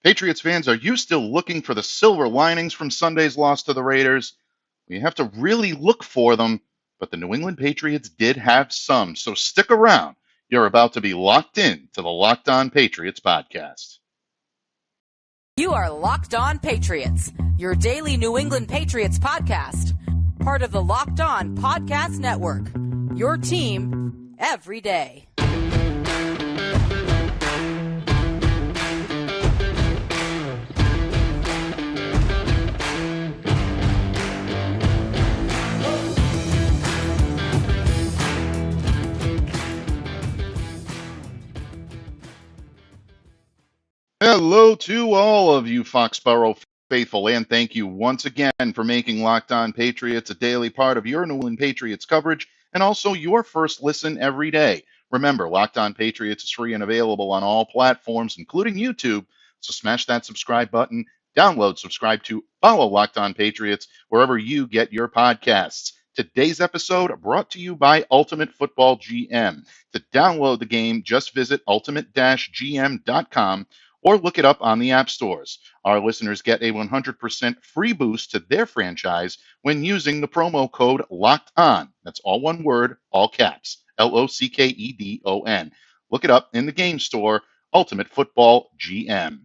Patriots fans, are you still looking for the silver linings from Sunday's loss to the Raiders? You have to really look for them, but the New England Patriots did have some, so stick around. You're about to be locked in to the Locked On Patriots podcast. You are Locked On Patriots, your daily New England Patriots podcast, part of the Locked On Podcast Network, your team every day. Hello to all of you Foxborough faithful, and thank you once again for making Locked On Patriots a daily part of your New England Patriots coverage and also your first listen every day. Remember, Locked On Patriots is free and available on all platforms, including YouTube, so smash that subscribe button, download, subscribe to, follow Locked On Patriots wherever you get your podcasts. Today's episode brought to you by Ultimate Football GM. To download the game, just visit ultimate-gm.com or look it up on the app stores. Our listeners get a 100% free boost to their franchise when using the promo code Locked On. That's all one word, all caps, LOCKEDON. Look it up in the game store, Ultimate Football GM.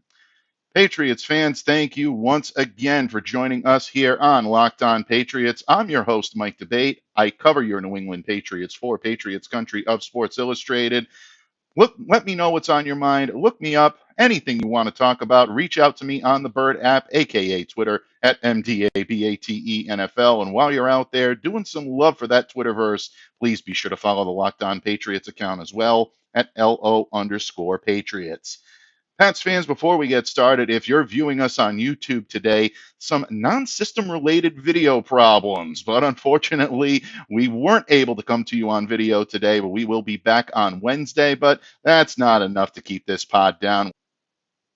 Patriots fans, thank you once again for joining us here on Locked On Patriots. I'm your host, Mike Debate. I cover your New England Patriots for Patriots Country of Sports Illustrated. Let me know what's on your mind. Look me up. Anything you want to talk about, reach out to me on the Bird app, a.k.a. Twitter, at MDABATENFL. And while you're out there doing some love for that Twitterverse, please be sure to follow the Locked On Patriots account as well at LO_Patriots. Pats fans, before we get started, if you're viewing us on YouTube today, some non-system related video problems, but unfortunately, we weren't able to come to you on video today, but we will be back on Wednesday, but that's not enough to keep this pod down.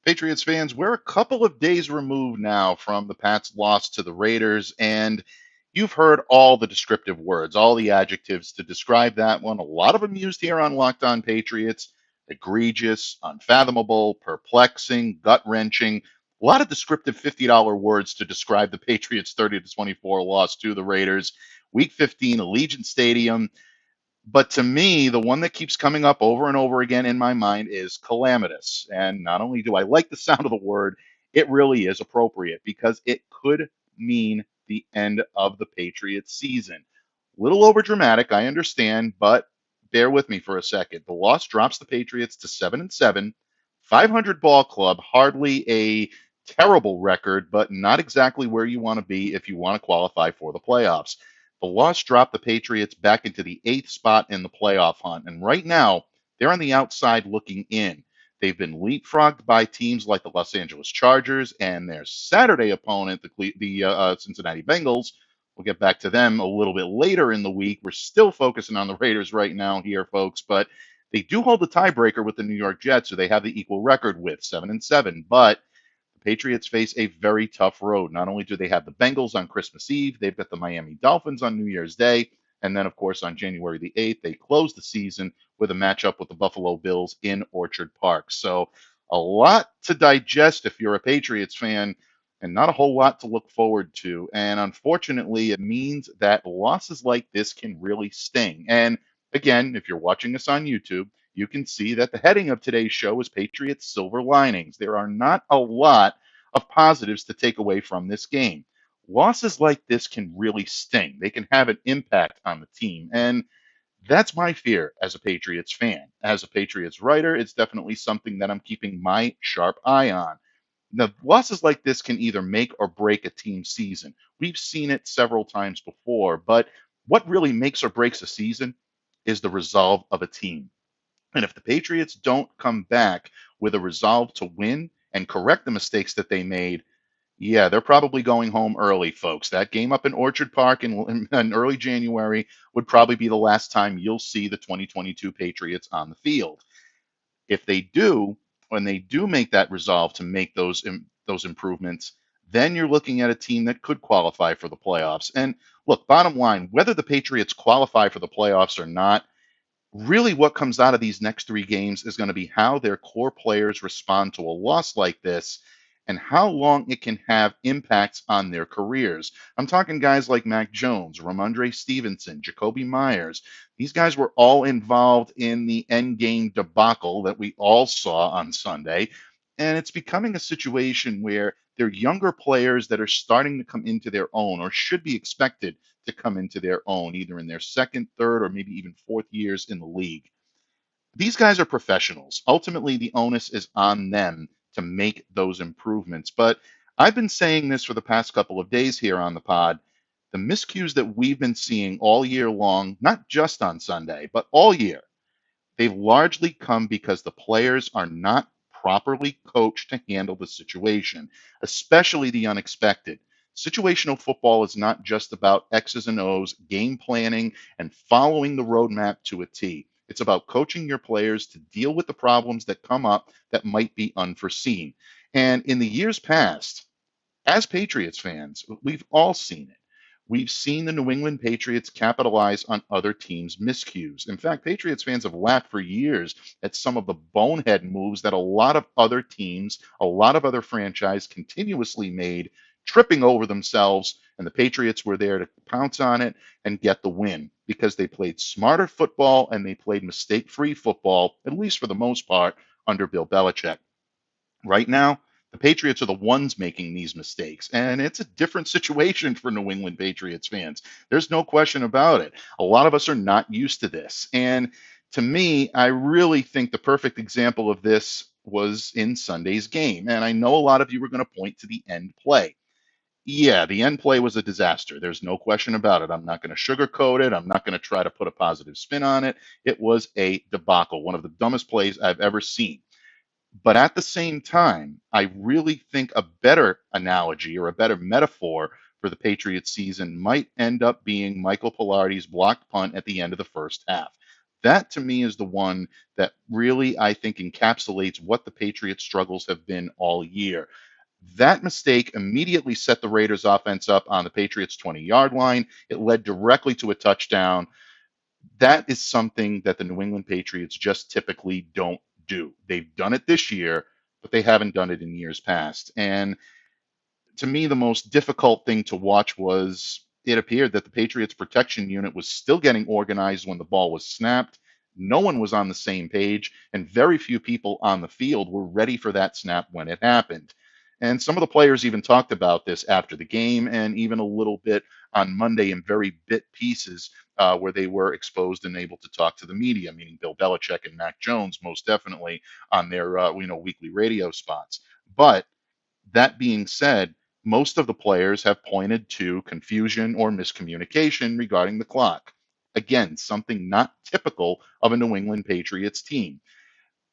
Patriots fans, we're a couple of days removed now from the Pats' loss to the Raiders, and you've heard all the descriptive words, all the adjectives to describe that one. A lot of them used here on Locked On Patriots. Egregious, unfathomable, perplexing, gut-wrenching. A lot of descriptive $50 words to describe the Patriots' 30-24 loss to the Raiders. Week 15, Allegiant Stadium. But to me, the one that keeps coming up over and over again in my mind is calamitous. And not only do I like the sound of the word, it really is appropriate because it could mean the end of the Patriots season. A little overdramatic, I understand, but bear with me for a second. The loss drops the Patriots to 7-7, 500 ball club, hardly a terrible record, but not exactly where you want to be if you want to qualify for the playoffs. The loss dropped the Patriots back into the 8th spot in the playoff hunt, and right now they're on the outside looking in. They've been leapfrogged by teams like the Los Angeles Chargers and their Saturday opponent, the Cincinnati Bengals. We'll get back to them a little bit later in the week. We're still focusing on the Raiders right now here, folks, but they do hold the tiebreaker with the New York Jets, who they have the equal record with, 7-7. But the Patriots face a very tough road. Not only do they have the Bengals on Christmas Eve, they've got the Miami Dolphins on New Year's Day, and then, of course, on January the 8th, they close the season with a matchup with the Buffalo Bills in Orchard Park. So a lot to digest if you're a Patriots fan, and not a whole lot to look forward to. And unfortunately, it means that losses like this can really sting. And again, if you're watching us on YouTube, you can see that the heading of today's show is Patriots Silver Linings. There are not a lot of positives to take away from this game. Losses like this can really sting. They can have an impact on the team. And that's my fear as a Patriots fan. As a Patriots writer, it's definitely something that I'm keeping my sharp eye on. Now, losses like this can either make or break a team's season. We've seen it several times before, but what really makes or breaks a season is the resolve of a team. And if the Patriots don't come back with a resolve to win and correct the mistakes that they made, yeah, they're probably going home early, folks. That game up in Orchard Park in early January would probably be the last time you'll see the 2022 Patriots on the field. If they do, when they do make that resolve to make those improvements, then you're looking at a team that could qualify for the playoffs. And look, bottom line, whether the Patriots qualify for the playoffs or not, Really, what comes out of these next three games is going to be how their core players respond to a loss like this and how long it can have impacts on their careers. I'm talking guys like Mac Jones, Rhamondre Stevenson, Jacoby Myers. These guys were all involved in the end game debacle that we all saw on Sunday. And it's becoming a situation where they're younger players that are starting to come into their own or should be expected to come into their own, either in their second, third, or maybe even fourth years in the league. These guys are professionals. Ultimately, the onus is on them to make those improvements. But I've been saying this for the past couple of days here on the pod. The miscues that we've been seeing all year long, not just on Sunday, but all year, they've largely come because the players are not properly coached to handle the situation, especially the unexpected. Situational football is not just about X's and O's, game planning, and following the roadmap to a T. It's about coaching your players to deal with the problems that come up that might be unforeseen. And in the years past, as Patriots fans, we've all seen it. We've seen the New England Patriots capitalize on other teams' miscues. In fact, Patriots fans have laughed for years at some of the bonehead moves that a lot of other teams, a lot of other franchises continuously made, tripping over themselves, and the Patriots were there to pounce on it and get the win because they played smarter football and they played mistake-free football, at least for the most part, under Bill Belichick. Right now, the Patriots are the ones making these mistakes, and it's a different situation for New England Patriots fans. There's no question about it. A lot of us are not used to this. And to me, I really think the perfect example of this was in Sunday's game. And I know a lot of you were going to point to the end play. Yeah, the end play was a disaster. There's no question about it. I'm not going to sugarcoat it. I'm not going to try to put a positive spin on it. It was a debacle, one of the dumbest plays I've ever seen. But at the same time, I really think a better analogy or a better metaphor for the Patriots season might end up being Michael Pilardi's blocked punt at the end of the first half. That to me is the one that really, I think, encapsulates what the Patriots' struggles have been all year. That mistake immediately set the Raiders' offense up on the Patriots' 20-yard line. It led directly to a touchdown. That is something that the New England Patriots just typically don't do. They've done it this year, but they haven't done it in years past. And to me, the most difficult thing to watch was it appeared that the Patriots protection unit was still getting organized when the ball was snapped. No one was on the same page, and very few people on the field were ready for that snap when it happened. And some of the players even talked about this after the game and even a little bit on Monday in very bit pieces where they were exposed and able to talk to the media, meaning Bill Belichick and Mac Jones, most definitely on their weekly radio spots. But that being said, most of the players have pointed to confusion or miscommunication regarding the clock. Again, something not typical of a New England Patriots team.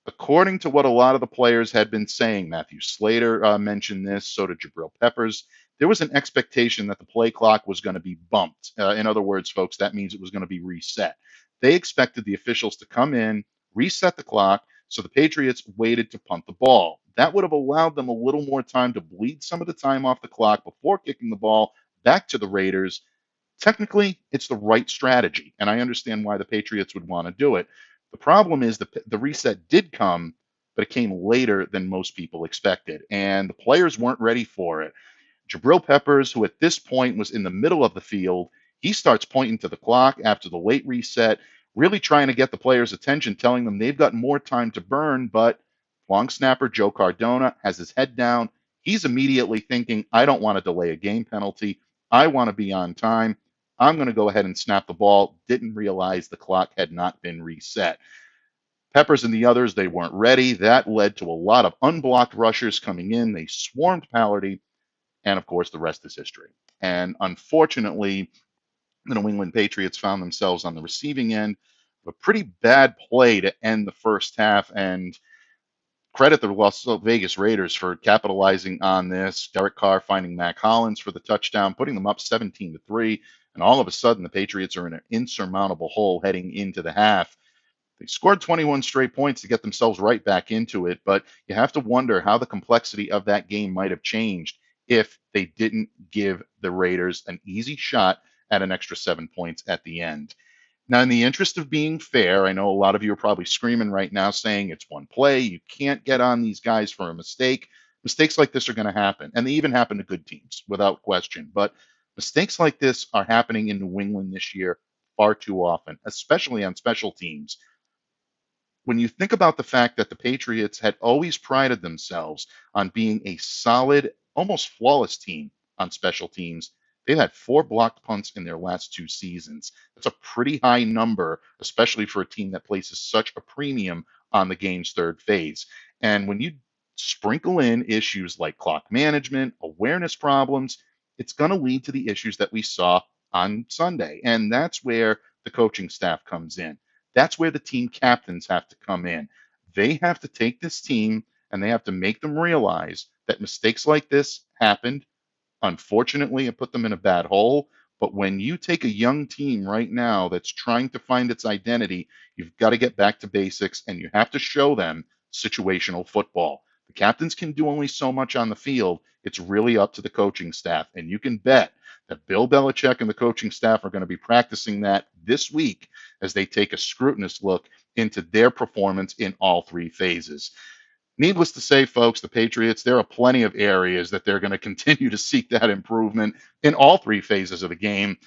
According to what a lot of the players had been saying, Matthew Slater mentioned this, so did Jabril Peppers, there was an expectation that the play clock was going to be bumped. In other words, folks, that means it was going to be reset. They expected the officials to come in, reset the clock, so the Patriots waited to punt the ball. That would have allowed them a little more time to bleed some of the time off the clock before kicking the ball back to the Raiders. Technically, it's the right strategy, and I understand why the Patriots would want to do it. The problem is the reset did come, but it came later than most people expected, and the players weren't ready for it. Jabril Peppers, who at this point was in the middle of the field, he starts pointing to the clock after the late reset, really trying to get the players' attention, telling them they've got more time to burn, but long snapper Joe Cardona has his head down. He's immediately thinking, I don't want to delay a game penalty. I want to be on time. I'm going to go ahead and snap the ball. Didn't realize the clock had not been reset. Peppers and the others, they weren't ready. That led to a lot of unblocked rushers coming in. They swarmed Pallardy, and of course, the rest is history. And unfortunately, the New England Patriots found themselves on the receiving end of a pretty bad play to end the first half. And credit the Las Vegas Raiders for capitalizing on this. Derek Carr finding Mac Hollins for the touchdown, putting them up 17-3. And all of a sudden, the Patriots are in an insurmountable hole heading into the half. They scored 21 straight points to get themselves right back into it, but you have to wonder how the complexity of that game might have changed if they didn't give the Raiders an easy shot at an extra 7 points at the end. Now, in the interest of being fair, I know a lot of you are probably screaming right now saying it's one play. You can't get on these guys for a mistake. Mistakes like this are going to happen, and they even happen to good teams without question. But mistakes like this are happening in New England this year far too often, especially on special teams. When you think about the fact that the Patriots had always prided themselves on being a solid, almost flawless team on special teams, they've had 4 blocked punts in their last 2 seasons. That's a pretty high number, especially for a team that places such a premium on the game's third phase. And when you sprinkle in issues like clock management, awareness problems, it's going to lead to the issues that we saw on Sunday. And that's where the coaching staff comes in. That's where the team captains have to come in. They have to take this team and they have to make them realize that mistakes like this happened, unfortunately, and put them in a bad hole. But when you take a young team right now that's trying to find its identity, you've got to get back to basics and you have to show them situational football. The captains can do only so much on the field. It's really up to the coaching staff. And you can bet that Bill Belichick and the coaching staff are going to be practicing that this week as they take a scrutinous look into their performance in all 3 phases. Needless to say, folks, the Patriots, there are plenty of areas that they're going to continue to seek that improvement in all 3 phases of the game.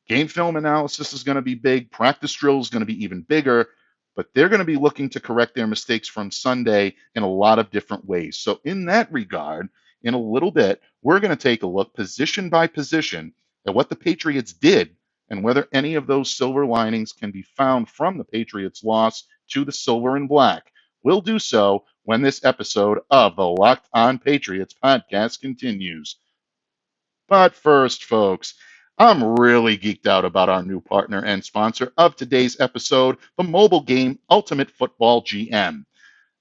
Game film analysis is going to be big. Practice drill is going to be even bigger, but they're going to be looking to correct their mistakes from Sunday in a lot of different ways. So, in that regard, in a little bit, we're going to take a look position by position at what the Patriots did and whether any of those silver linings can be found from the Patriots' loss to the silver and black. We'll do so when this episode of the Locked On Patriots podcast continues. But first, folks, I'm really geeked out about our new partner and sponsor of today's episode, the mobile game Ultimate Football GM.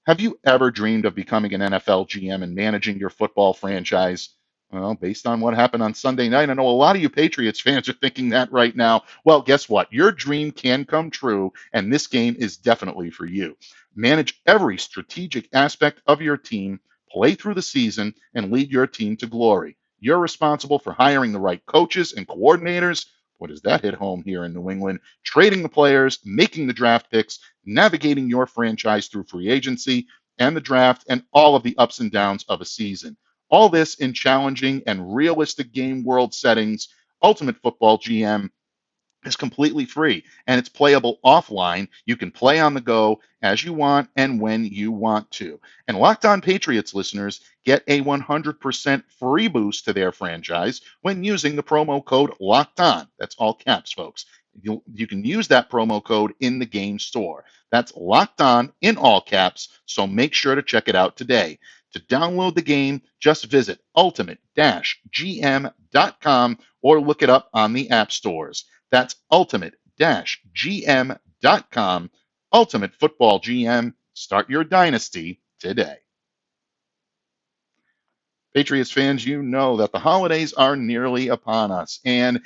Have you ever dreamed of becoming an NFL GM and managing your football franchise? Well, based on what happened on Sunday night, I know a lot of you Patriots fans are thinking that right now. Well, guess what? Your dream can come true, and this game is definitely for you. Manage every strategic aspect of your team, play through the season, and lead your team to glory. You're responsible for hiring the right coaches and coordinators. What does that hit home here in New England? Trading the players, making the draft picks, navigating your franchise through free agency and the draft, and all of the ups and downs of a season. All this in challenging and realistic game world settings. Ultimate Football GM is completely free and it's playable offline. You can play on the go as you want and when you want to. And Locked On Patriots listeners get a 100% free boost to their franchise when using the promo code Locked On. That's all caps, folks. You can use that promo code in the game store. That's Locked On in all caps, so make sure to check it out today. To download the game, just visit ultimate-gm.com or look it up on the app stores. That's ultimate-gm.com. Ultimate Football GM. Start your dynasty today. Patriots fans, you know that the holidays are nearly upon us, and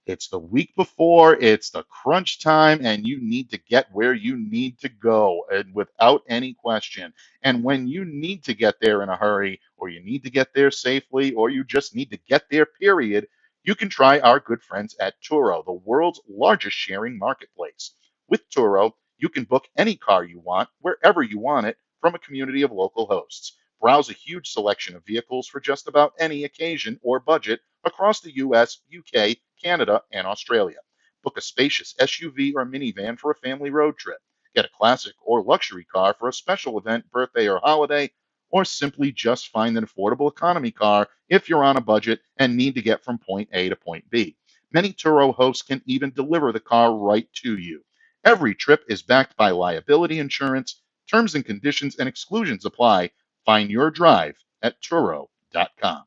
it's the week before, it's the crunch time, and you need to get where you need to go and without any question. And when you need to get there in a hurry, or you need to get there safely, or you just need to get there, period, you can try our good friends at Turo, the world's largest sharing marketplace. With Turo, you can book any car you want, wherever you want it, from a community of local hosts. Browse a huge selection of vehicles for just about any occasion or budget across the US, UK, Canada, and Australia. Book a spacious SUV or minivan for a family road trip. Get a classic or luxury car for a special event, birthday, or holiday, or simply just find an affordable economy car if you're on a budget and need to get from point A to point B. Many Turo hosts can even deliver the car right to you. Every trip is backed by liability insurance. Terms and conditions and exclusions apply. Find your drive at Turo.com.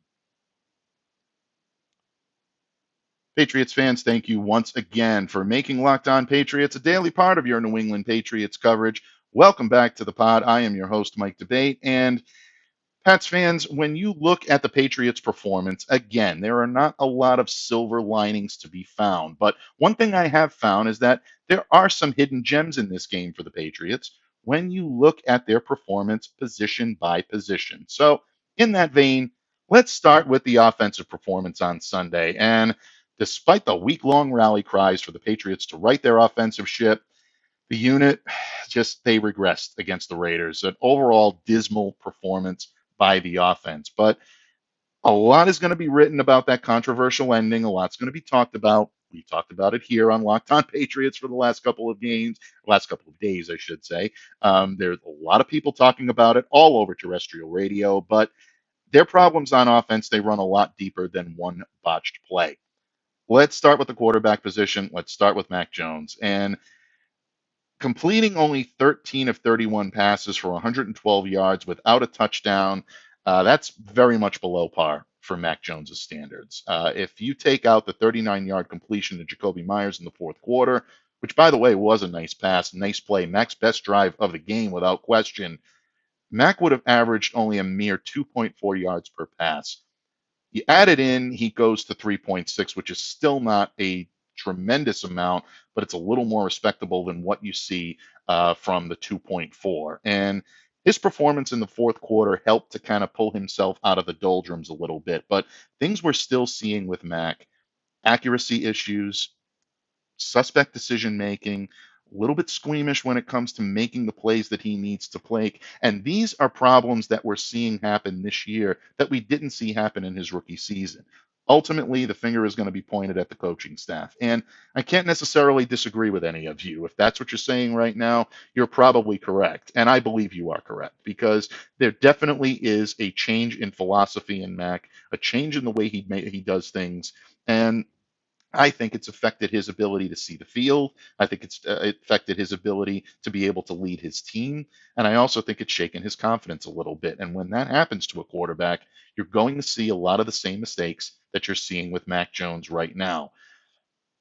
Patriots fans, thank you once again for making Locked On Patriots a daily part of your New England Patriots coverage. Welcome back to the pod. I am your host, Mike Debate. And Pats fans, when you look at the Patriots' performance, again, there are not a lot of silver linings to be found. But one thing I have found is that there are some hidden gems in this game for the Patriots when you look at their performance position by position. So, in that vein, let's start with the offensive performance on Sunday. And Despite the week-long rally cries for the Patriots to right their offensive ship, the unit they regressed against the Raiders. An overall dismal performance by the offense. But a lot is going to be written about that controversial ending. A lot's going to be talked about. We talked about it here on Locked On Patriots for the last couple of last couple of days, I should say. There's a lot of people talking about it all over terrestrial radio, but their problems on offense, they run a lot deeper than one botched play. Let's start with the quarterback position. Let's start with Mac Jones. And completing only 13 of 31 passes for 112 yards without a touchdown, that's very much below par for Mac Jones's standards. If you take out the 39-yard completion to Jacoby Myers in the fourth quarter, which, by the way, was a nice pass, nice play, Mac's best drive of the game without question, Mac would have averaged only a mere 2.4 yards per pass. You add it in, he goes to 3.6, which is still not a tremendous amount, but it's a little more respectable than what you see from the 2.4. And his performance in the fourth quarter helped to kind of pull himself out of the doldrums a little bit. But things we're still seeing with Mac, accuracy issues, suspect decision making, a little bit squeamish when it comes to making the plays that he needs to play. And these are problems that we're seeing happen this year that we didn't see happen in his rookie season. Ultimately, the finger is going to be pointed at the coaching staff. And I can't necessarily disagree with any of you. If that's what you're saying right now, you're probably correct. And I believe you are correct because there definitely is a change in philosophy in Mac, a change in the way he does things. And I think it's affected his ability to see the field. I think it's affected his ability to be able to lead his team. And I also think it's shaken his confidence a little bit. And when that happens to a quarterback, you're going to see a lot of the same mistakes that you're seeing with Mac Jones right now.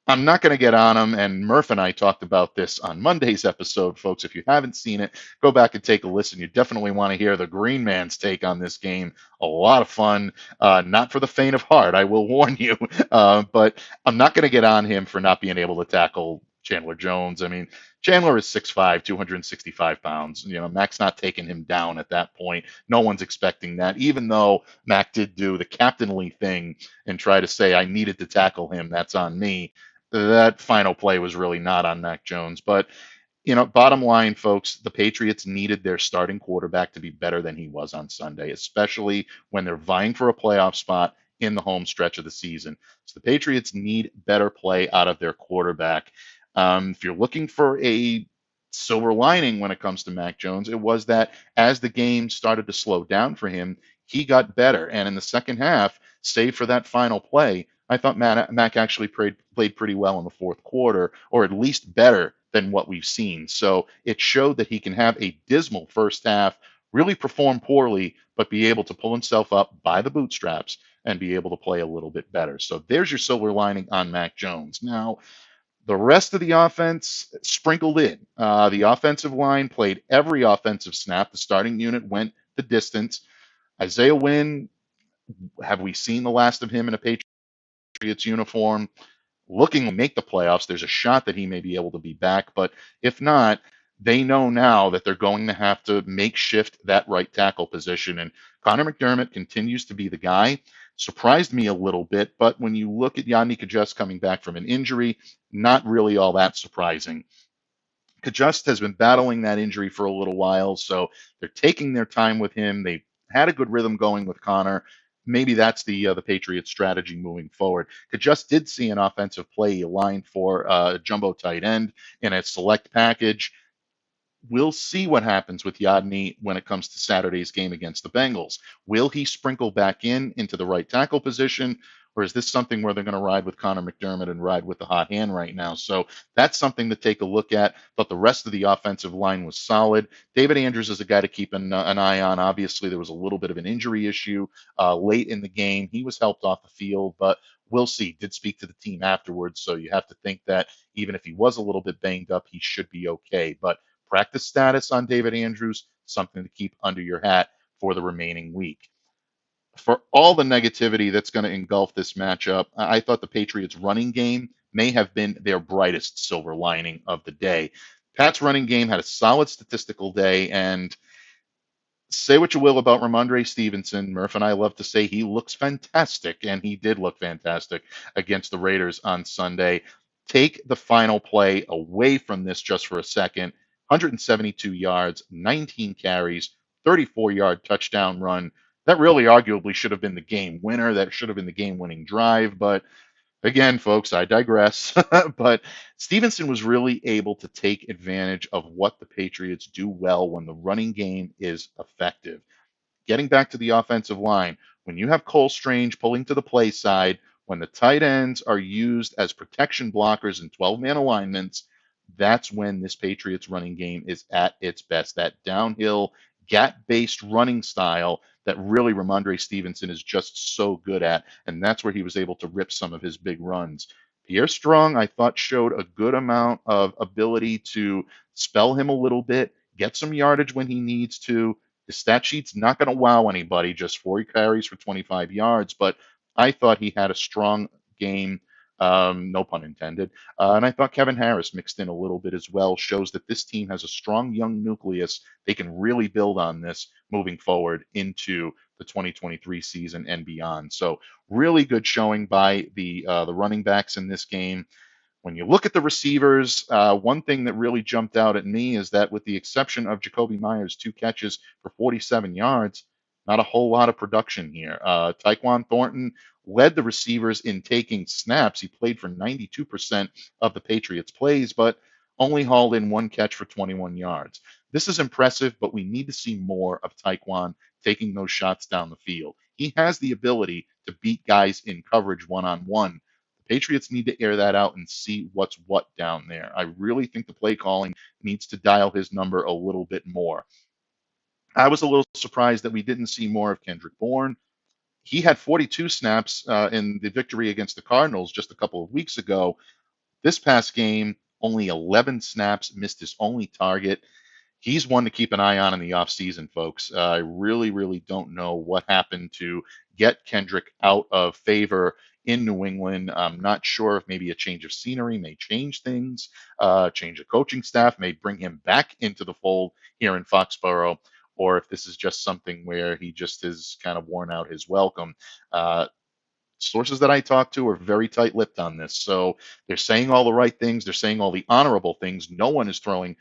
I'm not going to get on him, and Murph and I talked about this on Monday's episode, folks. If you haven't seen it, go back and take a listen. You definitely want to hear the Green Man's take on this game. A lot of fun, not for the faint of heart, I will warn you. But I'm not going to get on him for not being able to tackle Chandler Jones. I mean, Chandler is 6'5", 265 pounds. Mac's not taking him down at that point. No one's expecting that, even though Mac did do the captainly thing and try to say, I needed to tackle him. That's on me. That final play was really not on Mac Jones. But, bottom line, folks, the Patriots needed their starting quarterback to be better than he was on Sunday, especially when they're vying for a playoff spot in the home stretch of the season. So the Patriots need better play out of their quarterback. If you're looking for a silver lining when it comes to Mac Jones, it was that as the game started to slow down for him, he got better. And in the second half, save for that final play, I thought Mac actually played pretty well in the fourth quarter, or at least better than what we've seen. So it showed that he can have a dismal first half, really perform poorly, but be able to pull himself up by the bootstraps and be able to play a little bit better. So there's your silver lining on Mac Jones. Now, the rest of the offense sprinkled in. The offensive line played every offensive snap. The starting unit went the distance. Isaiah Wynn, have we seen the last of him in a Patriots uniform? Looking to make the playoffs, there's a shot that he may be able to be back. But if not, they know now that they're going to have to makeshift that right tackle position. And Connor McDermott continues to be the guy. Surprised me a little bit, but when you look at Yanni Kajust coming back from an injury, not really all that surprising. Kajust has been battling that injury for a little while, so they're taking their time with him. They had a good rhythm going with Connor. Maybe that's the Patriots' strategy moving forward. Kajust did see an offensive play aligned for a jumbo tight end in a select package. We'll see what happens with Yadni when it comes to Saturday's game against the Bengals. Will he sprinkle back into the right tackle position, or is this something where they're going to ride with Connor McDermott and ride with the hot hand right now? So that's something to take a look at. But the rest of the offensive line was solid. David Andrews is a guy to keep an eye on. Obviously, there was a little bit of an injury issue late in the game. He was helped off the field, but we'll see. Did speak to the team afterwards, so you have to think that even if he was a little bit banged up, he should be okay. But practice status on David Andrews, something to keep under your hat for the remaining week. For all the negativity that's going to engulf this matchup, I thought the Patriots' running game may have been their brightest silver lining of the day. Pat's running game had a solid statistical day, and say what you will about Rhamondre Stevenson. Murph and I love to say he looks fantastic, and he did look fantastic against the Raiders on Sunday. Take the final play away from this just for a second. 172 yards, 19 carries, 34-yard touchdown run. That really arguably should have been the game winner. That should have been the game winning drive. But again, folks, I digress. But Stevenson was really able to take advantage of what the Patriots do well when the running game is effective. Getting back to the offensive line, when you have Cole Strange pulling to the play side, when the tight ends are used as protection blockers in 12-man alignments, that's when this Patriots running game is at its best. That downhill, gap-based running style that really Rhamondre Stevenson is just so good at, and that's where he was able to rip some of his big runs. Pierre Strong, I thought, showed a good amount of ability to spell him a little bit, get some yardage when he needs to. His stat sheet's not going to wow anybody, just 4 carries for 25 yards, but I thought he had a strong game, no pun intended. And I thought Kevin Harris mixed in a little bit as well, shows that this team has a strong young nucleus. They can really build on this moving forward into the 2023 season and beyond. So really good showing by the running backs in this game. When you look at the receivers, one thing that really jumped out at me is that with the exception of Jacoby Myers' 2 catches for 47 yards, not a whole lot of production here. Tyquan Thornton led the receivers in taking snaps. He played for 92% of the Patriots' plays, but only hauled in 1 catch for 21 yards. This is impressive, but we need to see more of Tyquan taking those shots down the field. He has the ability to beat guys in coverage one-on-one. Patriots need to air that out and see what's what down there. I really think the play calling needs to dial his number a little bit more. I was a little surprised that we didn't see more of Kendrick Bourne. He had 42 snaps in the victory against the Cardinals just a couple of weeks ago. This past game, only 11 snaps, missed his only target. He's one to keep an eye on in the offseason, folks. I really, really don't know what happened to get Kendrick out of favor in New England. I'm not sure if maybe a change of scenery may change things, change of coaching staff may bring him back into the fold here in Foxborough, or if this is just something where he just has kind of worn out his welcome. Sources that I talk to are very tight-lipped on this. So they're saying all the right things. They're saying all the honorable things. No one is throwing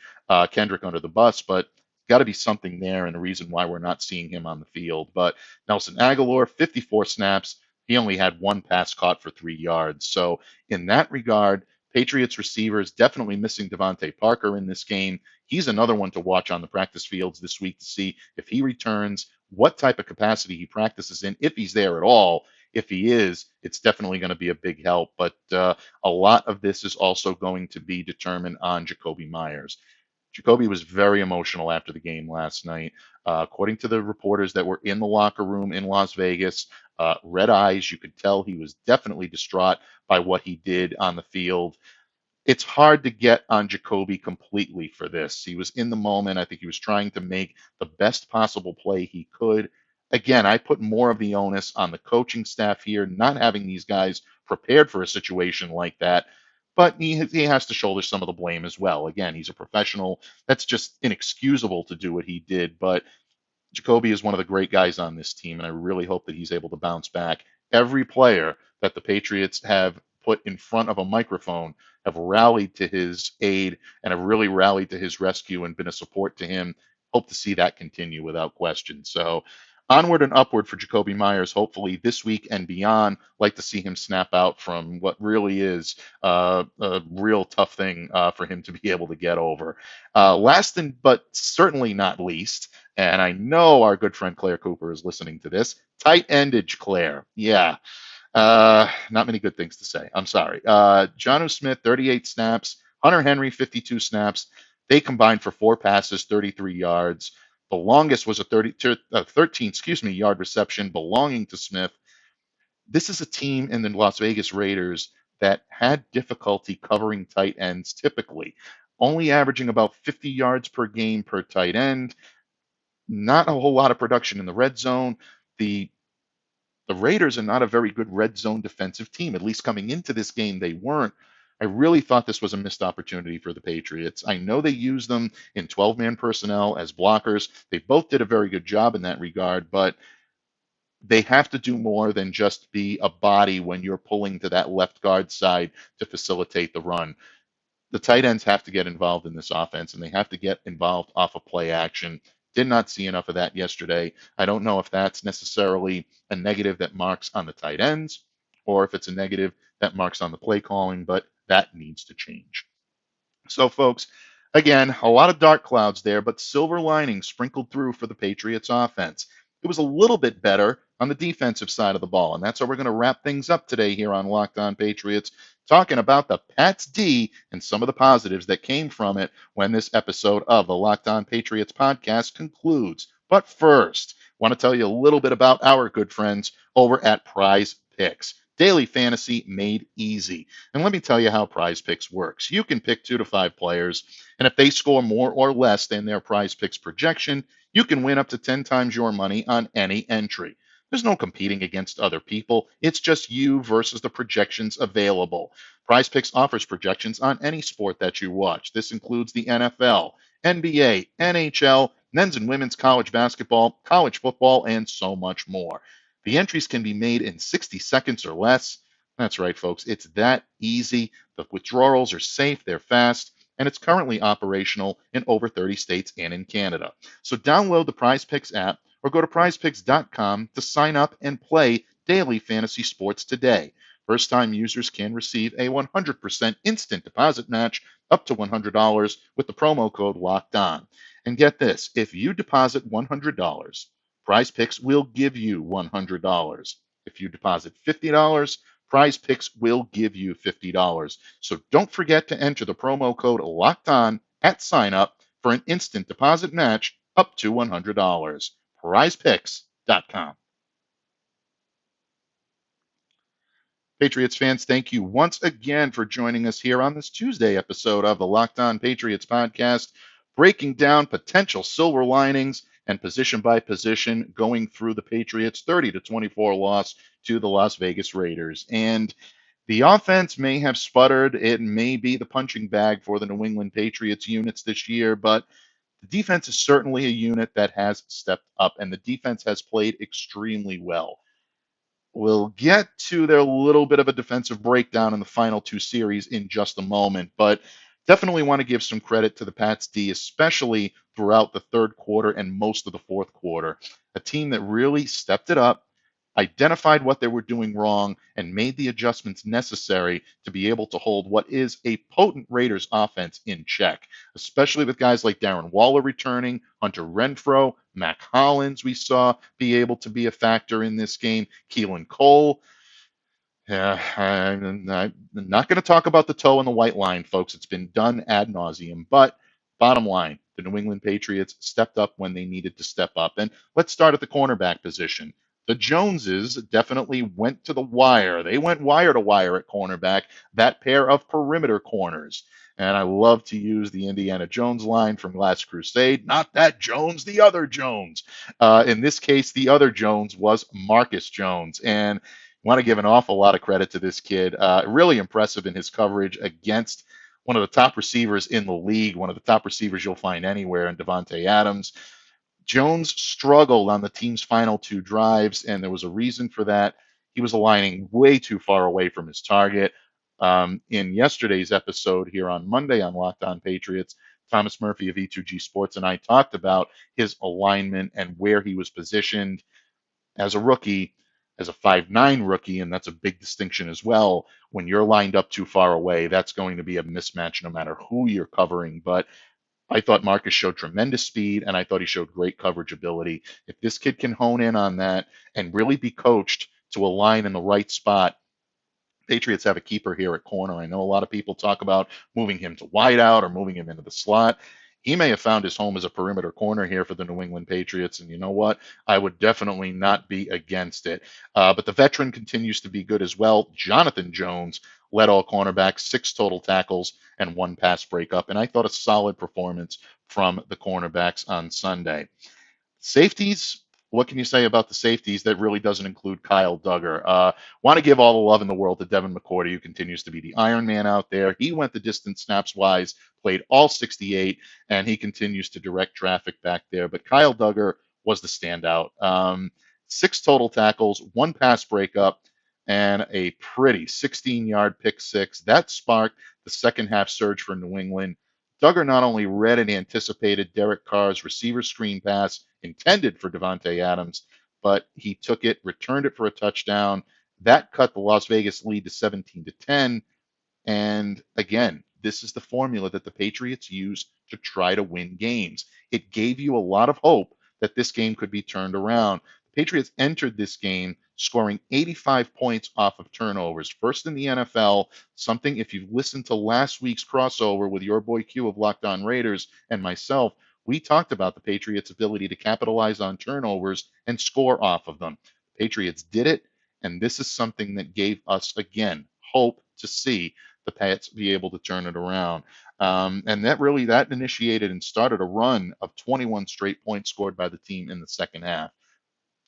Kendrick under the bus, but got to be something there and a reason why we're not seeing him on the field. But Nelson Aguilar, 54 snaps. He only had 1 pass caught for 3 yards. So in that regard, Patriots receivers definitely missing Devontae Parker in this game. He's another one to watch on the practice fields this week to see if he returns, what type of capacity he practices in, if he's there at all. If he is, it's definitely going to be a big help. But a lot of this is also going to be determined on Jacoby Myers. Jacoby was very emotional after the game last night. According to the reporters that were in the locker room in Las Vegas, red eyes, you could tell he was definitely distraught by what he did on the field. It's hard to get on Jacoby completely for this. He was in the moment. I think he was trying to make the best possible play he could. Again, I put more of the onus on the coaching staff here, not having these guys prepared for a situation like that. But he has to shoulder some of the blame as well. Again, he's a professional. That's just inexcusable to do what he did. But Jacoby is one of the great guys on this team, and I really hope that he's able to bounce back. Every player that the Patriots have put in front of a microphone have rallied to his aid and have really rallied to his rescue and been a support to him. Hope to see that continue without question. So onward and upward for Jacoby Myers, hopefully this week and beyond. Like to see him snap out from what really is a real tough thing for him to be able to get over. Last but certainly not least, and I know our good friend Claire Cooper is listening to this, tight-endage Claire. Yeah. Not many good things to say. I'm sorry. Jonnu Smith, 38 snaps. Hunter Henry, 52 snaps. They combined for 4 passes, 33 yards. The longest was a 13 yard reception belonging to Smith. This is a team in the Las Vegas Raiders that had difficulty covering tight ends typically, only averaging about 50 yards per game per tight end. Not a whole lot of production in the red zone. The Raiders are not a very good red zone defensive team. At least coming into this game, they weren't. I really thought this was a missed opportunity for the Patriots. I know they use them in 12-man personnel as blockers. They both did a very good job in that regard, but they have to do more than just be a body when you're pulling to that left guard side to facilitate the run. The tight ends have to get involved in this offense, and they have to get involved off of play action. Did not see enough of that yesterday. I don't know if that's necessarily a negative that marks on the tight ends or if it's a negative that marks on the play calling, but that needs to change. So, folks, again, a lot of dark clouds there, but silver linings sprinkled through for the Patriots offense. It was a little bit better on the defensive side of the ball, and that's how we're going to wrap things up today here on Locked On Patriots, talking about the Pats D and some of the positives that came from it when this episode of the Locked On Patriots podcast concludes. But first, I want to tell you a little bit about our good friends over at PrizePicks. Daily fantasy made easy. And let me tell you how PrizePicks works. You can pick 2 to 5 players, and if they score more or less than their PrizePicks projection, you can win up to 10 times your money on any entry. There's no competing against other people. It's just you versus the projections available. PrizePicks offers projections on any sport that you watch. This includes the NFL, NBA, NHL, men's and women's college basketball, college football, and so much more. The entries can be made in 60 seconds or less. That's right, folks. It's that easy. The withdrawals are safe, they're fast, and it's currently operational in over 30 states and in Canada. So download the PrizePicks app or go to prizepicks.com to sign up and play daily fantasy sports today. First-time users can receive a 100% instant deposit match up to $100 with the promo code Locked On. And get this, if you deposit $100, PrizePicks will give you $100. If you deposit $50, PrizePicks will give you $50. So don't forget to enter the promo code Locked On at sign up for an instant deposit match up to $100. PrizePicks.com. Patriots fans, thank you once again for joining us here on this Tuesday episode of the Locked On Patriots podcast, breaking down potential silver linings and position by position going through the Patriots' 30-24 loss to the Las Vegas Raiders. And the offense may have sputtered. It may be the punching bag for the New England Patriots units this year, but the defense is certainly a unit that has stepped up, and the defense has played extremely well. We'll get to their little bit of a defensive breakdown in the final 2 series in just a moment, but definitely want to give some credit to the Pats D, especially throughout the third quarter and most of the fourth quarter. A team that really stepped it up, identified what they were doing wrong, and made the adjustments necessary to be able to hold what is a potent Raiders offense in check, especially with guys like Darren Waller returning, Hunter Renfrow, Mac Hollins we saw be able to be a factor in this game, Keelan Cole. Yeah, I'm not going to talk about the toe in the white line, folks. It's been done ad nauseum. But bottom line, the New England Patriots stepped up when they needed to step up. And let's start at the cornerback position. The Joneses definitely went to the wire. They went wire to wire at cornerback, that pair of perimeter corners. And I love to use the Indiana Jones line from Last Crusade. Not that Jones, the other Jones. In this case, the other Jones was Marcus Jones. And want to give an awful lot of credit to this kid. Really impressive in his coverage against one of the top receivers in the league, one of the top receivers you'll find anywhere in Devontae Adams. Jones struggled on the team's final 2 drives, and there was a reason for that. He was aligning way too far away from his target. In yesterday's episode here on Monday on Locked On Patriots, Thomas Murphy of E2G Sports and I talked about his alignment and where he was positioned as a rookie, as a 5'9" rookie, and that's a big distinction as well. When you're lined up too far away, that's going to be a mismatch no matter who you're covering. But I thought Marcus showed tremendous speed, and I thought he showed great coverage ability. If this kid can hone in on that and really be coached to align in the right spot, Patriots have a keeper here at corner. I know a lot of people talk about moving him to wideout or moving him into the slot. He may have found his home as a perimeter corner here for the New England Patriots, and you know what? I would definitely not be against it. But the veteran continues to be good as well. Jonathan Jones led all cornerbacks, 6 total tackles, and 1 pass breakup, and I thought a solid performance from the cornerbacks on Sunday. Safeties, What can you say about the safeties that really doesn't include Kyle Duggar? Want to give all the love in the world to Devin McCourty, who continues to be the Iron Man out there. He went the distance snaps wise, played all 68, and he continues to direct traffic back there. But Kyle Duggar was the standout. 6 total tackles, 1 pass breakup, and a pretty 16-yard pick six. That sparked the second half surge for New England. Duggar not only read and anticipated Derek Carr's receiver screen pass intended for Devontae Adams, but he took it, returned it for a touchdown. That cut the Las Vegas lead to 17-10. And again, this is the formula that the Patriots use to try to win games. It gave you a lot of hope that this game could be turned around. The Patriots entered this game scoring 85 points off of turnovers, first in the NFL, something if you've listened to last week's crossover with your boy Q of Locked On Raiders and myself, we talked about the Patriots' ability to capitalize on turnovers and score off of them. The Patriots did it, and this is something that gave us, again, hope to see the Pats be able to turn it around. And that initiated and started a run of 21 straight points scored by the team in the second half.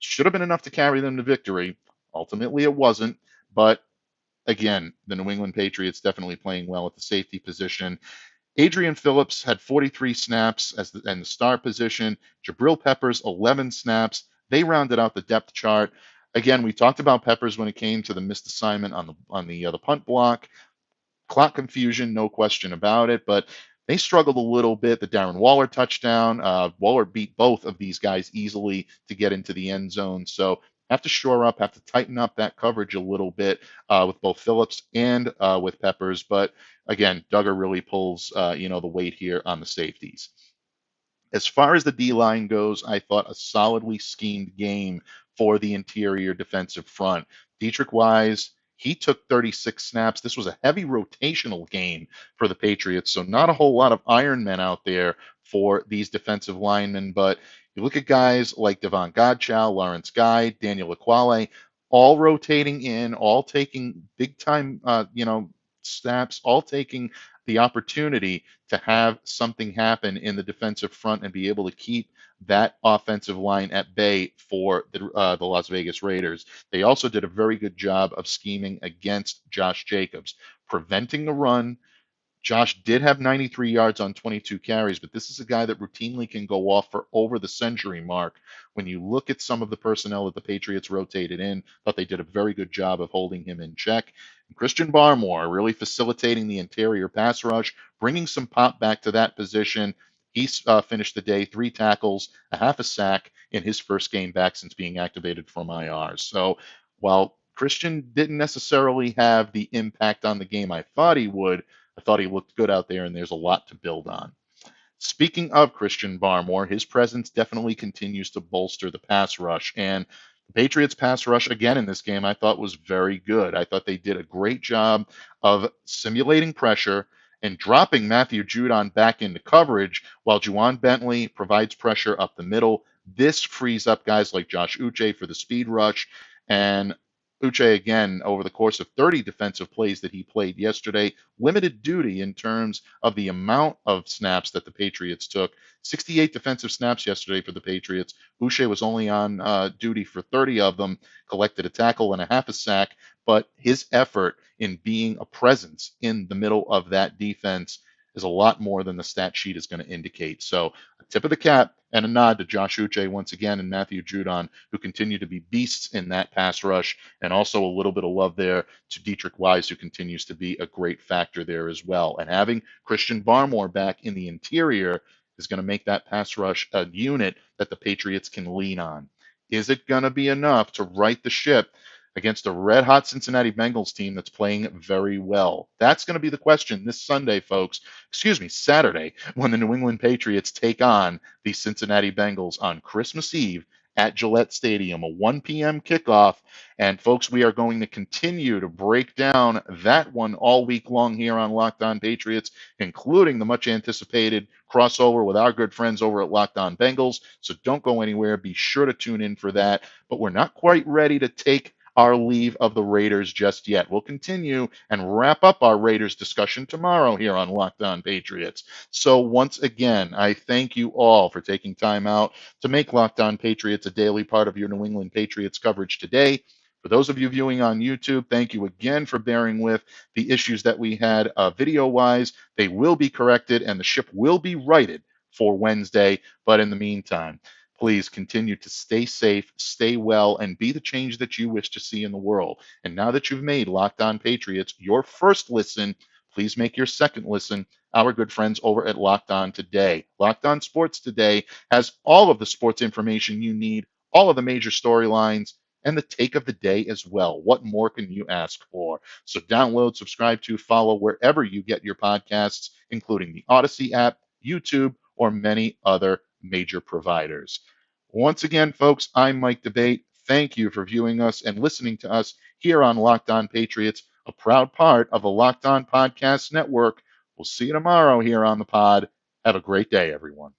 Should have been enough to carry them to victory. Ultimately, it wasn't. But again, the New England Patriots definitely playing well at the safety position. Adrian Phillips had 43 snaps in the star position. Jabril Peppers, 11 snaps. They rounded out the depth chart. Again, we talked about Peppers when it came to the missed assignment on the punt block. Clock confusion, no question about it, but they struggled a little bit. The Darren Waller touchdown, Waller beat both of these guys easily to get into the end zone. So have to shore up, have to tighten up that coverage a little bit with both Phillips and with Peppers. But again, Duggar really pulls the weight here on the safeties. As far as the D line goes, I thought a solidly schemed game for the interior defensive front. Dietrich Wise, he took 36 snaps. This was a heavy rotational game for the Patriots, so not a whole lot of Iron Men out there for these defensive linemen. But you look at guys like Devon Godchow, Lawrence Guy, Daniel Aquale, all rotating in, all taking big time, snaps, all taking the opportunity to have something happen in the defensive front and be able to keep that offensive line at bay for the Las Vegas Raiders. They also did a very good job of scheming against Josh Jacobs, preventing the run. Josh did have 93 yards on 22 carries, but this is a guy that routinely can go off for over the century mark. When you look at some of the personnel that the Patriots rotated in, thought they did a very good job of holding him in check. And Christian Barmore really facilitating the interior pass rush, bringing some pop back to that position. He finished the day 3 tackles, a half a sack in his first game back since being activated from IR. So while Christian didn't necessarily have the impact on the game I thought he would, I thought he looked good out there, and there's a lot to build on. Speaking of Christian Barmore, his presence definitely continues to bolster the pass rush. And the Patriots' pass rush, again, in this game, I thought was very good. I thought they did a great job of simulating pressure and dropping Matthew Judon back into coverage while Juwan Bentley provides pressure up the middle. This frees up guys like Josh Uche for the speed rush. And Uche, again, over the course of 30 defensive plays that he played yesterday, limited duty in terms of the amount of snaps that the Patriots took. 68 defensive snaps yesterday for the Patriots. Uche was only on duty for 30 of them, collected a tackle and a half a sack, but his effort in being a presence in the middle of that defense is a lot more than the stat sheet is going to indicate. So a tip of the cap and a nod to Josh Uche once again and Matthew Judon, who continue to be beasts in that pass rush, and also a little bit of love there to Dietrich Wise, who continues to be a great factor there as well. And having Christian Barmore back in the interior is going to make that pass rush a unit that the Patriots can lean on. Is it going to be enough to right the ship against a red-hot Cincinnati Bengals team that's playing very well? That's going to be the question this Sunday, folks. Saturday, when the New England Patriots take on the Cincinnati Bengals on Christmas Eve at Gillette Stadium, a 1 p.m. kickoff. And folks, we are going to continue to break down that one all week long here on Locked On Patriots, including the much anticipated crossover with our good friends over at Locked On Bengals. So don't go anywhere. Be sure to tune in for that. But we're not quite ready to take our leave of the Raiders just yet. We'll continue and wrap up our Raiders discussion tomorrow here on Locked On Patriots. So once again, I thank you all for taking time out to make Locked On Patriots a daily part of your New England Patriots coverage today. For those of you viewing on YouTube, thank you again for bearing with the issues that we had video-wise. They will be corrected and the ship will be righted for Wednesday. But in the meantime, please continue to stay safe, stay well, and be the change that you wish to see in the world. And now that you've made Locked On Patriots your first listen, please make your second listen our good friends over at Locked On Today. Locked On Sports Today has all of the sports information you need, all of the major storylines, and the take of the day as well. What more can you ask for? So download, subscribe to, follow wherever you get your podcasts, including the Odyssey app, YouTube, or many other major providers. Once again, folks, I'm Mike Debate. Thank you for viewing us and listening to us here on Locked On Patriots, a proud part of the Locked On Podcast Network. We'll see you tomorrow here on the pod. Have a great day, everyone.